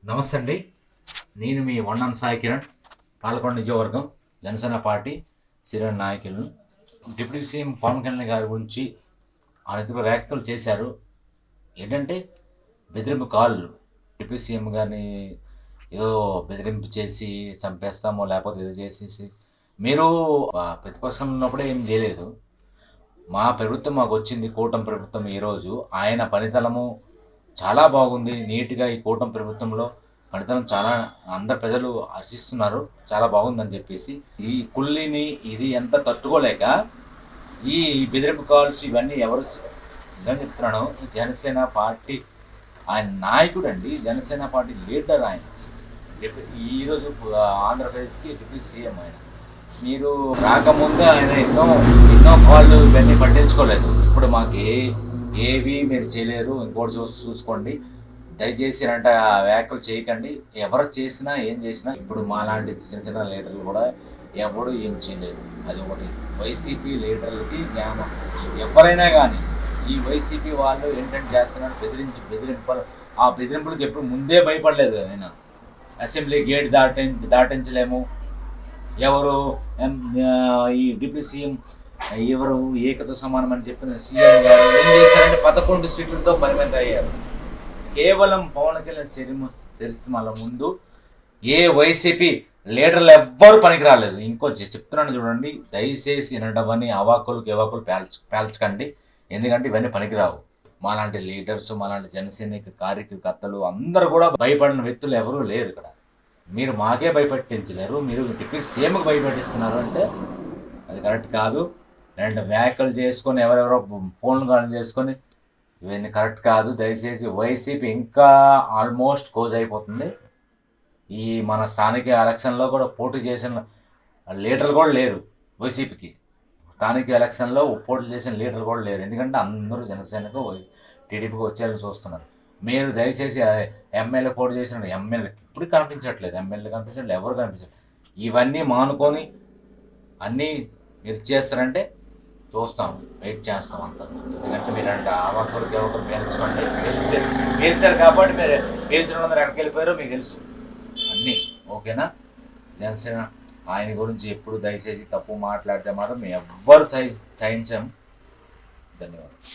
నమస్తే అండి. నేను మీ వండం సాయి కిరణ్, పాలకొండ నియోజకవర్గం జనసేన పార్టీ సీనియర్ నాయకులను. డిప్యూటీ సీఎం పవన్ కళ్యాణ్ గారి గురించి అనేక వ్యాఖ్యలు చేశారు. ఏంటంటే బెదిరింపు కాళ్ళు. డిప్యూటీ సీఎం గారిని ఏదో బెదిరింపు చేసి చంపేస్తామో లేకపోతే ఏదో చేసేసి మీరు ప్రతిపక్షంలో ఉన్నప్పుడే ఏం చేయలేదు. మా ప్రభుత్వం మాకు వచ్చింది, కూటమి ప్రభుత్వం. ఈరోజు ఆయన పనితనము చాలా బాగుంది. నీట్గా ఈ కూటమి ప్రభుత్వంలో పనితనం చాలా అందరు ప్రజలు హర్షిస్తున్నారు. చాలా బాగుందని చెప్పేసి ఈ కుళ్ళిని ఇది ఎంత తట్టుకోలేక ఈ బెదిరింపు కాల్స్ ఇవన్నీ ఎవరు నిజంగా చెప్తున్నాను. జనసేన పార్టీ ఆయన నాయకుడు అండి, జనసేన పార్టీ లీడర్ ఆయన. ఈరోజు ఆంధ్రప్రదేశ్కి డిప్యూటీ సీఎం ఆయన. మీరు రాకముందే ఆయన ఎన్నో కాళ్ళు ఇవన్నీ పట్టించుకోలేదు. ఇప్పుడు మాకు ఏవి మీరు చేయలేరు, ఇంకోటి చూసుకోండి. దయచేసి ఇలాంటి వ్యాఖ్యలు చేయకండి. ఎవరు చేసినా ఏం చేసినా ఇప్పుడు మాలాంటి చిన్న చిన్న లీడర్లు కూడా ఎవరు ఏం చేయలేదు. అది ఒకటి. వైసీపీ లీడర్లకి జ్ఞానం. ఎవరైనా కానీ ఈ వైసీపీ వాళ్ళు ఏంటంటే చేస్తున్నారు, బెదిరింపాలు. ఆ బెదిరింపులకు ఎప్పుడు ముందే భయపడలేదు. ఆయన అసెంబ్లీ గేట్ దాటించలేము. ఎవరు ఈ డిప్యూటీ సీఎం ఎవరు ఏకతో సమానం అని చెప్పిన సీఎం గారు ఏం చేశారంటే 11 సీట్లతో పరిమితం అయ్యారు. కేవలం పవన్ కళ్యాణ్ చరిస్మల ముందు ఏ వైసీపీ లీడర్లు ఎవ్వరూ పనికి రాలేదు. చెప్తున్నాను చూడండి, దయచేసి వినడమని అవాకులు పేల్చకండి. ఎందుకంటే ఇవన్నీ పనికిరావు. మాలాంటి లీడర్స్, మాలాంటి జనసైనిక కార్యకర్తలు అందరూ కూడా భయపడిన వ్యక్తులు ఎవరూ లేరు ఇక్కడ. మీరు మాకే భయపెట్టించలేరు, మీరు డిప్యూటీ సీఎంకి భయపెట్టిస్తున్నారు అంటే అది కరెక్ట్ కాదు. రెండు వ్యాఖ్యలు చేసుకొని ఎవరెవరో ఫోన్లు కాల్ చేసుకొని ఇవన్నీ కరెక్ట్ కాదు. దయచేసి వైసీపీ ఇంకా ఆల్మోస్ట్ క్లోజ్ అయిపోతుంది. ఈ మన స్థానిక ఎలక్షన్లో కూడా పోటీ చేసిన లీడర్లు కూడా లేరు వైసీపీకి. స్థానిక ఎలక్షన్లో పోటీ చేసిన లీడర్లు కూడా లేరు. ఎందుకంటే అందరూ జనసేనకు టీడీపీకి వచ్చేయాలని చూస్తున్నారు. మీరు దయచేసి ఎమ్మెల్యే పోటీ చేసిన ఎమ్మెల్యేకి ఇప్పుడు కనిపించట్లేదు, ఎమ్మెల్యే కనిపించట్లేదు, ఎవరు కనిపించట్లేదు. ఇవన్నీ మానుకొని అన్నీ మీరు చేస్తారంటే చూస్తాం, వెయిట్ చేస్తాం అంతా. ఎందుకంటే మీరు అంటే ఆవర్తలకి ఎవరు పేల్చుకోండి. పేల్చారు కాబట్టి మీరు పేల్చిన అందరూ ఎక్కడికి వెళ్ళిపోయారో మీకు తెలుసు అన్నీ. ఓకేనా? జనసేన ఆయన గురించి ఎప్పుడు దయచేసి తప్పు మాట్లాడితే మాత్రం మేము ఎవ్వరు సహించాం. ధన్యవాదాలు.